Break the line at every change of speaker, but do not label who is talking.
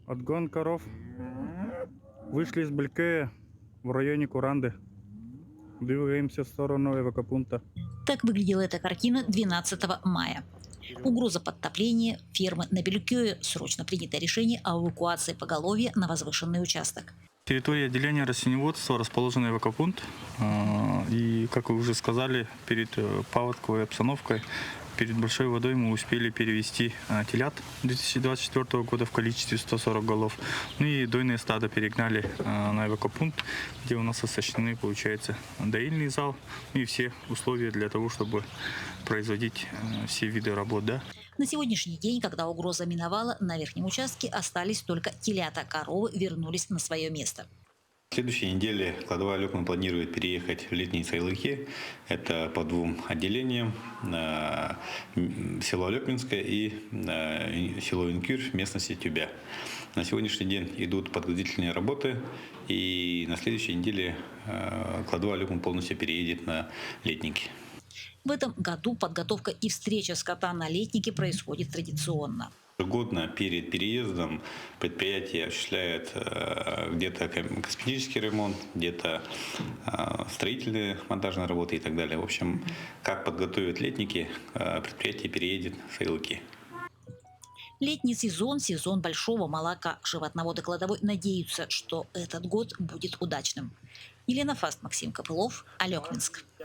Отгон коров. Вышли из Белькея в районе Куранды. Двигаемся в сторону эвакопункта.
Так выглядела эта картина 12 мая. Угроза подтопления, фермы на Белькёе, срочно принято решение о эвакуации поголовья на возвышенный участок.
Территория отделения растениеводства расположена эвакопункт. И, как вы уже сказали, перед паводковой обстановкой, перед большой водой мы успели перевести телят 2024 года в количестве 140 голов. Ну и дойные стада перегнали на эвакопункт, где у нас оснащены, получается, доильный зал и все условия для того, чтобы производить все виды работ. Да?
На сегодняшний день, когда угроза миновала, на верхнем участке остались только телята, коровы вернулись на свое место.
В следующей неделе кладовая Лёкман планирует переехать в летние Сайлыки. Это по двум отделениям. Село Лёкминское и село Инкюр в местности Тюбя. На сегодняшний день идут подготовительные работы. И на следующей неделе кладовая Лёкман полностью переедет на летники.
В этом году подготовка и встреча скота на летнике происходит традиционно.
Ежегодно перед переездом предприятие осуществляет где-то косметический ремонт, где-то строительные монтажные работы и так далее. В общем, как подготовят летники, предприятие переедет в Сайлыки.
Летний сезон – сезон большого молока. Животноводы кладовой надеются, что этот год будет удачным. Елена Фаст, Максим Копылов, Алекминск.